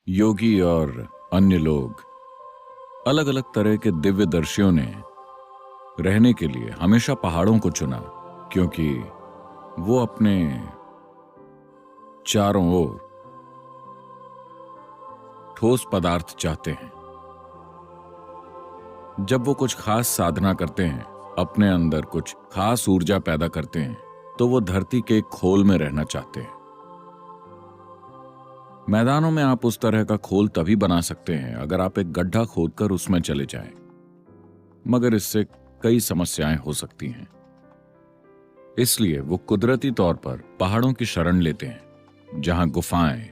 योगी और अन्य लोग, अलग अलग तरह के दिव्यदर्शियों ने रहने के लिए हमेशा पहाड़ों को चुना, क्योंकि वो अपने चारों ओर ठोस पदार्थ चाहते हैं। जब वो कुछ खास साधना करते हैं, अपने अंदर कुछ खास ऊर्जा पैदा करते हैं, तो वो धरती के खोल में रहना चाहते हैं। मैदानों में आप उस तरह का खोल तभी बना सकते हैं अगर आप एक गड्ढा खोदकर उसमें चले जाएं, मगर इससे कई समस्याएं हो सकती हैं। इसलिए वो कुदरती तौर पर पहाड़ों की शरण लेते हैं, जहां गुफाएं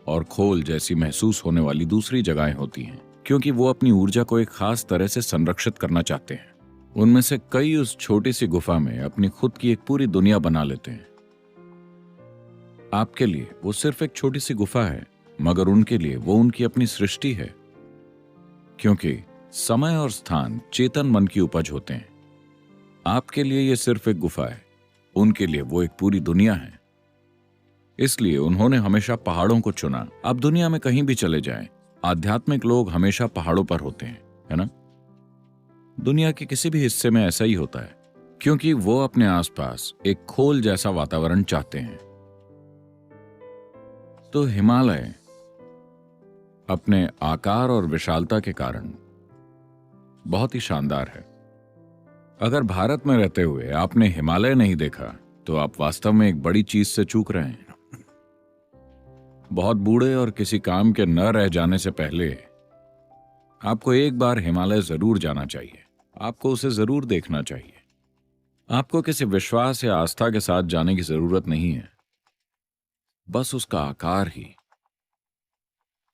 और खोल जैसी महसूस होने वाली दूसरी जगहें होती हैं, क्योंकि वो अपनी ऊर्जा को एक खास तरह से संरक्षित करना चाहते हैं। उनमें से कई उस छोटी सी गुफा में अपनी खुद की एक पूरी दुनिया बना लेते हैं। आपके लिए वो सिर्फ एक छोटी सी गुफा है, मगर उनके लिए वो उनकी अपनी सृष्टि है, क्योंकि समय और स्थान चेतन मन की उपज होते हैं। आपके लिए ये सिर्फ एक गुफा है, उनके लिए वो एक पूरी दुनिया है। इसलिए उन्होंने हमेशा पहाड़ों को चुना। आप दुनिया में कहीं भी चले जाएं, आध्यात्मिक लोग हमेशा पहाड़ों पर होते हैं, है ना? दुनिया के किसी भी हिस्से में ऐसा ही होता है, क्योंकि वो अपने आसपास एक खोल जैसा वातावरण चाहते हैं। तो हिमालय अपने आकार और विशालता के कारण बहुत ही शानदार है। अगर भारत में रहते हुए आपने हिमालय नहीं देखा, तो आप वास्तव में एक बड़ी चीज से चूक रहे हैं। बहुत बूढ़े और किसी काम के न रह जाने से पहले आपको एक बार हिमालय जरूर जाना चाहिए। आपको उसे जरूर देखना चाहिए। आपको किसी विश्वास या आस्था के साथ जाने की जरूरत नहीं है। बस उसका आकार ही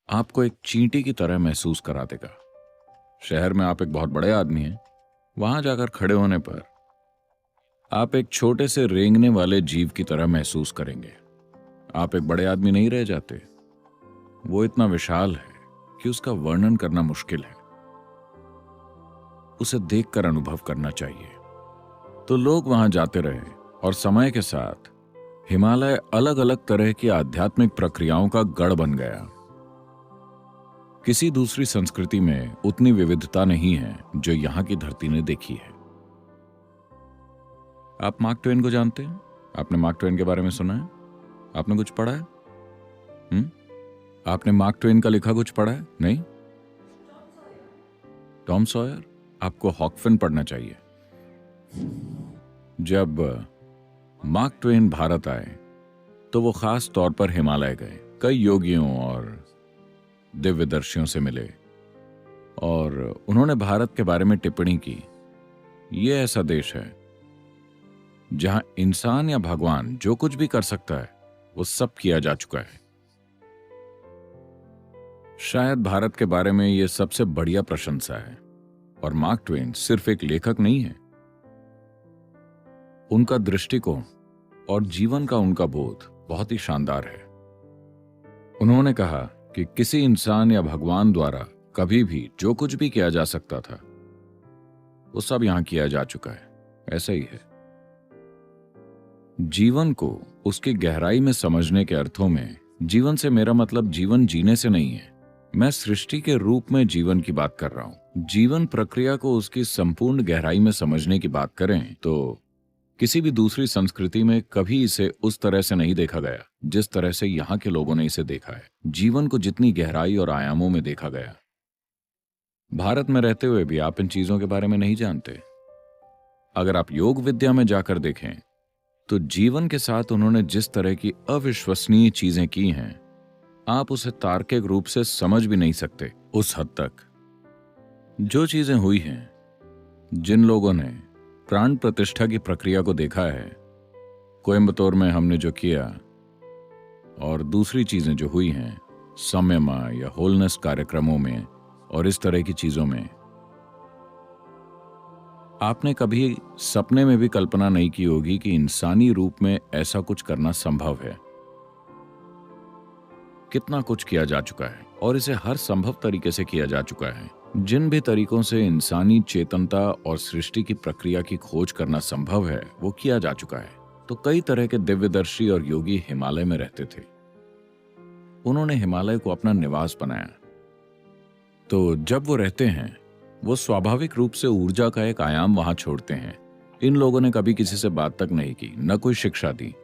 आपको एक चींटी की तरह महसूस करा देगा। शहर में आप एक बहुत बड़े आदमी हैं, वहां जाकर खड़े होने पर आप एक छोटे से रेंगने वाले जीव की तरह महसूस करेंगे। आप एक बड़े आदमी नहीं रह जाते। वो इतना विशाल है कि उसका वर्णन करना मुश्किल है। उसे देखकर अनुभव करना चाहिए। तो लोग वहां जाते रहे और समय के साथ हिमालय अलग अलग तरह की आध्यात्मिक प्रक्रियाओं का गढ़ बन गया। किसी दूसरी संस्कृति में उतनी विविधता नहीं है जो यहां की धरती ने देखी है। आप मार्क ट्वेन को जानते हैं? आपने मार्क ट्वेन के बारे में सुना है? आपने कुछ पढ़ा है? आपने मार्क ट्वेन का लिखा कुछ पढ़ा है? नहीं? Tom Sawyer? आपको हॉकफिन पढ़ना चाहिए। जब मार्क ट्वेन भारत आए तो वो खास तौर पर हिमालय गए। कई योगियों और दिव्यदर्शियों से मिले और उन्होंने भारत के बारे में टिप्पणी की। ये ऐसा देश है जहां इंसान या भगवान जो कुछ भी कर सकता है वो सब किया जा चुका है। शायद भारत के बारे में यह सबसे बढ़िया प्रशंसा है। और मार्क ट्वेन सिर्फ एक लेखक नहीं है। उनका दृष्टिकोण और जीवन का उनका बोध बहुत ही शानदार है। उन्होंने कहा कि किसी इंसान या भगवान द्वारा कभी भी जो कुछ भी किया जा सकता था वो सब यहां किया जा चुका है। ऐसा ही है। जीवन को उसकी गहराई में समझने के अर्थों में जीवन से मेरा मतलब जीवन जीने से नहीं है। मैं सृष्टि के रूप में जीवन की बात कर रहा हूं। जीवन प्रक्रिया को उसकी संपूर्ण गहराई में समझने की बात करें तो किसी भी दूसरी संस्कृति में कभी इसे उस तरह से नहीं देखा गया जिस तरह से यहां के लोगों ने इसे देखा है। जीवन को जितनी गहराई और आयामों में देखा गया। भारत में रहते हुए भी आप इन चीजों के बारे में नहीं जानते। अगर आप योग विद्या में जाकर देखें तो जीवन के साथ उन्होंने जिस तरह की अविश्वसनीय चीजें की हैं, आप उसे तार्किक रूप से समझ भी नहीं सकते। उस हद तक जो चीजें हुई हैं, जिन लोगों ने प्राण प्रतिष्ठा की प्रक्रिया को देखा है, कोयम्बतूर में हमने जो किया, और दूसरी चीजें जो हुई हैं संयमा या होलनेस कार्यक्रमों में और इस तरह की चीजों में, आपने कभी सपने में भी कल्पना नहीं की होगी कि इंसानी रूप में ऐसा कुछ करना संभव है। कितना कुछ किया जा चुका है और इसे हर संभव तरीके से किया जा चुका है। जिन भी तरीकों से इंसानी चेतनता और सृष्टि की प्रक्रिया की खोज करना संभव है वो किया जा चुका है। तो कई तरह के दिव्यदर्शी और योगी हिमालय में रहते थे। उन्होंने हिमालय को अपना निवास बनाया। तो जब वो रहते हैं, वो स्वाभाविक रूप से ऊर्जा का एक आयाम वहां छोड़ते हैं। इन लोगों ने कभी किसी से बात तक नहीं की, न कोई शिक्षा दी।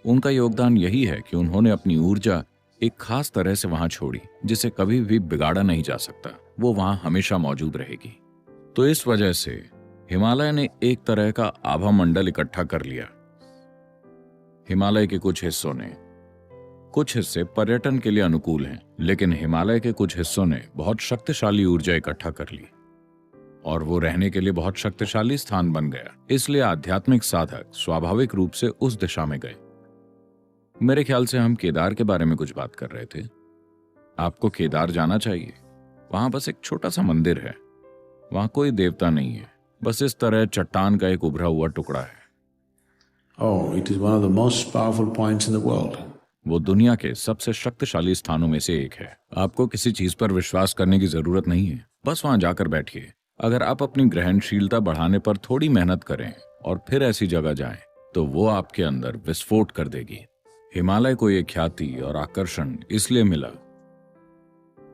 उनका योगदान यही है कि उन्होंने अपनी ऊर्जा एक खास तरह से वहां छोड़ी, जिसे कभी भी बिगाड़ा नहीं जा सकता। वो वहां हमेशा मौजूद रहेगी। तो इस वजह से हिमालय ने एक तरह का आभा मंडल इकट्ठा कर लिया। हिमालय के कुछ हिस्से पर्यटन के लिए अनुकूल हैं, लेकिन हिमालय के कुछ हिस्सों ने बहुत शक्तिशाली ऊर्जा इकट्ठा कर ली और वो रहने के लिए बहुत शक्तिशाली स्थान बन गया। इसलिए आध्यात्मिक साधक स्वाभाविक रूप से उस दिशा में गए। मेरे ख्याल से हम केदार के बारे में कुछ बात कर रहे थे। आपको केदार जाना चाहिए। वहां बस एक छोटा सा मंदिर है। वहां कोई देवता नहीं है, बस इस तरह चट्टान का एक उभरा हुआ टुकड़ा है। Oh, it is one of the most powerful points in the world. वो दुनिया के सबसे शक्तिशाली स्थानों में से एक है। आपको किसी चीज पर विश्वास करने की जरूरत नहीं है, बस वहां जाकर बैठिए। अगर आप अपनी ग्रहणशीलता बढ़ाने पर थोड़ी मेहनत करें और फिर ऐसी जगह जाएं, तो वो आपके अंदर विस्फोट कर देगी। हिमालय को ये ख्याति और आकर्षण इसलिए मिला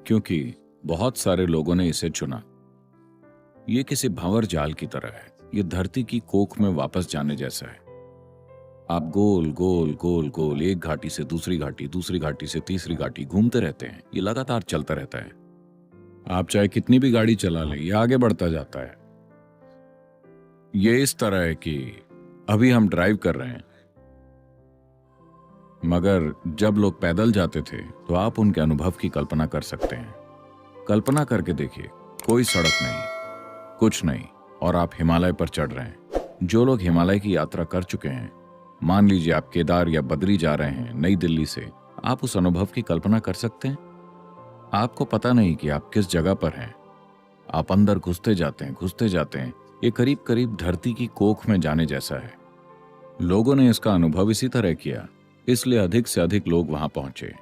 क्योंकि बहुत सारे लोगों ने इसे चुना। ये किसी भंवर जाल की तरह है। ये धरती की कोख में वापस जाने जैसा है। आप गोल गोल गोल गोल एक घाटी से दूसरी घाटी, दूसरी घाटी से तीसरी घाटी घूमते रहते हैं। ये लगातार चलता रहता है। आप चाहे कितनी भी गाड़ी चला लें, ये आगे बढ़ता जाता है। ये इस तरह है कि अभी हम ड्राइव कर रहे हैं, मगर जब लोग पैदल जाते थे तो आप उनके अनुभव की कल्पना कर सकते हैं। कल्पना करके देखिए, कोई सड़क नहीं, कुछ नहीं, और आप हिमालय पर चढ़ रहे हैं। जो लोग हिमालय की यात्रा कर चुके हैं, मान लीजिए आप केदार या बद्री जा रहे हैं नई दिल्ली से, आप उस अनुभव की कल्पना कर सकते हैं। आपको पता नहीं कि आप किस जगह पर हैं। आप अंदर घुसते जाते हैं। ये करीब करीब धरती की कोख में जाने जैसा है। लोगों ने इसका अनुभव इसी तरह किया, इसलिए अधिक से अधिक लोग वहां पहुंचे।